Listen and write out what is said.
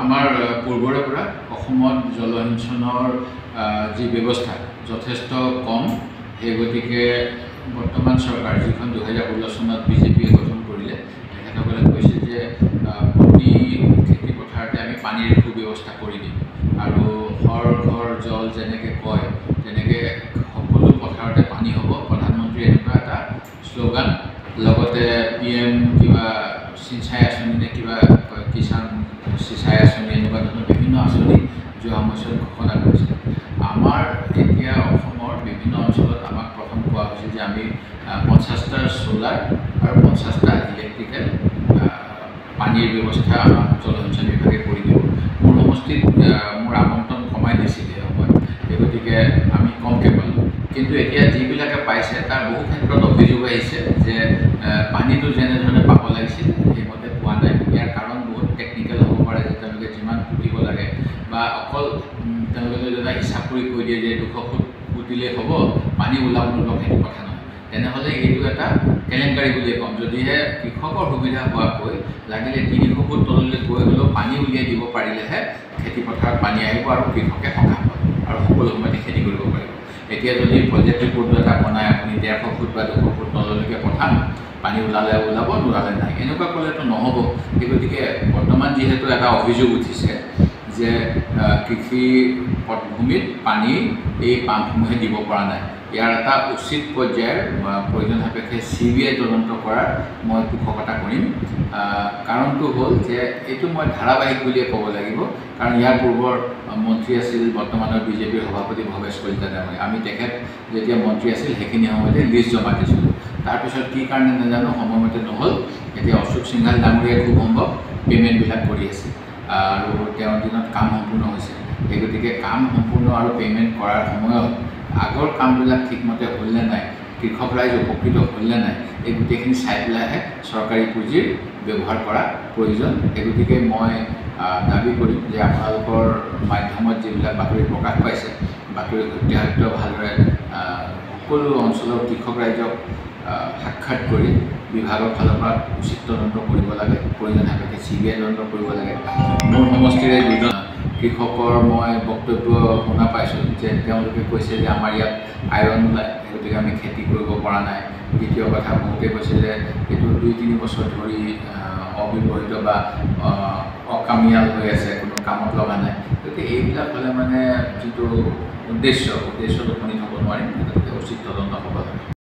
আমাৰ পূৰ্বৰে পৰা অসমত জলসিঞ্চনৰ যি ব্যৱস্থা যথেষ্ট কম এই গতিকে বৰ্তমান চৰকাৰ যিখন 2016 চনত বিজেপিয়ে গঠন কৰিলে তেখেতসকলে কৈছে যে প্ৰতি খেতি পথাৰতে আমি পানীৰ সুব্যৱস্থা কৰি দিম আৰু হৰ ঘৰ জল যেনেকৈ কয় তেনেকৈ সকলো পথাৰতে পানী হ'ব। প্ৰধানমন্ত্ৰীয়ে এনেকুৱা এটা শ্লোগান লগতে PM কিবা সিঞ্চাই আঁচনি নে কিবা কিষাণ সিঁচাই আঁচনি এনেকুৱা ধৰণৰ বিভিন্ন আঁচনি যোৱা সময়ছোৱাত ঘোষণা কৰিছে। আমাৰ এতিয়া অসমৰ বিভিন্ন অঞ্চলত আমাক প্ৰথম কোৱা হৈছে যে আমি 50টা সোলাৰ আৰু 50টা ইলেক্ট্ৰিকেল পানীৰ ব্যৱস্থা আমাৰ জলসিঞ্চন বিভাগে কৰি দিব। মোৰ সমষ্টিত মোৰ আমন্ত্ৰণ কমাই দিছিলে সময়ত, সেই গতিকে আমি কমকৈ পালোঁ। কিন্তু এতিয়া যিবিলাকে পাইছে তাৰ বহু ক্ষেত্ৰত অভিযোগ আহিছে যে পানীটো যেনেধৰণে পাব লাগিছিল সেইমতে পোৱা নাই। ইয়াৰ কাৰণ বহুত টেকনিকেল হ'ব পাৰে যে তেওঁলোকে যিমান পুতিব লাগে বা অকল তেওঁলোকে যদি এটা হিচাপ কৰি কৈ দিয়ে যে 200 ফুট পুতিলেই হ'ব, পানী ওলাব নোলাব সেইটো কথা নহয়। তেনেহ'লে এইটো এটা কেলেংকাৰী বুলিয়ে ক'ম। যদিহে কৃষকৰ সুবিধা হোৱাকৈ লাগিলে 300 ফুট তললৈ গৈ হ'লেও পানী উলিয়াই দিব পাৰিলেহে খেতিপথাৰত পানী আহিব আৰু কৃষকে সকাহ পাব আৰু সকলো সময়তে খেতি কৰিব পাৰিব। এতিয়া যদি প্ৰজেক্ট ৰিপৰ্টটো এটা বনাই আপুনি 150 ফুট বা 200 ফুট তললৈকে পঠাম, পানী ওলালে ওলাব, নোলালে নাই, এনেকুৱা ক'লেতো নহ'ব। সেই গতিকে বৰ্তমান যিহেতু এটা অভিযোগ উঠিছে যে কৃষি পটভূমিত পানী এই পাম্পসমূহে দিব পৰা নাই, ইয়াৰ এটা উচিত পৰ্যায়ৰ প্ৰয়োজন সাপেক্ষে CBI তদন্ত কৰাৰ মই পোষকতা কৰিম। কাৰণটো হ'ল যে এইটো মই ধাৰাবাহিক বুলিয়ে ক'ব লাগিব, কাৰণ ইয়াৰ পূৰ্বৰ মন্ত্ৰী আছিল বৰ্তমানৰ বিজেপিৰ সভাপতি ভৱেশ কলিতা ডাঙৰীয়া। আমি তেখেত যেতিয়া মন্ত্ৰী আছিল সেইখিনি সময়তে লিষ্ট জমা দিছিলোঁ। তাৰপিছত কি কাৰণে নাজানো সময়মতে নহ'ল। এতিয়া অশোক সিংঘাল ডাঙৰীয়াই খুব সম্ভৱ পে'মেণ্টবিলাক কৰি আছে আৰু তেওঁৰ দিনত কাম সম্পূৰ্ণ হৈছে। সেই গতিকে কাম সম্পূৰ্ণ আৰু পে'মেণ্ট কৰাৰ সময়ত আগৰ কামবিলাক ঠিকমতে হ'লনে নাই, কৃষক ৰাইজ উপকৃত হ'লনে নাই, এই গোটেইখিনি চাই পেলাইহে চৰকাৰী পুঁজিৰ ব্যৱহাৰ কৰা প্ৰয়োজন। সেই গতিকে মই দাবী কৰিম যে আপোনালোকৰ মাধ্যমত যিবিলাক বাতৰি প্ৰকাশ পাইছে, বাতৰি সত্যাসত্য ভালদৰে সকলো অঞ্চলৰ কৃষক ৰাইজক সাক্ষাৎ কৰি বিভাগৰ ফালৰ পৰা উচিত তদন্ত কৰিব লাগে, প্ৰয়োজন সাপেক্ষে CBI তদন্ত কৰিব লাগে। মোৰ সমষ্টিৰে দুজন কৃষকৰ মই বক্তব্য শুনা পাইছোঁ যে তেওঁলোকে কৈছে যে আমাৰ ইয়াত আইৰণ ওলায়, গতিকে আমি খেতি কৰিব পৰা নাই। দ্বিতীয় কথা, বহুতে কৈছে যে এইটো 2-3 বছৰ ধৰি অব্যৱহৃত বা অকামিয়াল হৈ আছে, কোনো কামত লগা নাই। গতিকে এইবিলাক হ'লে মানে যিটো উদ্দেশ্যত উপনীত হ'ব নোৱাৰিম, গতিকে উচিত তদন্ত হ'ব লাগে।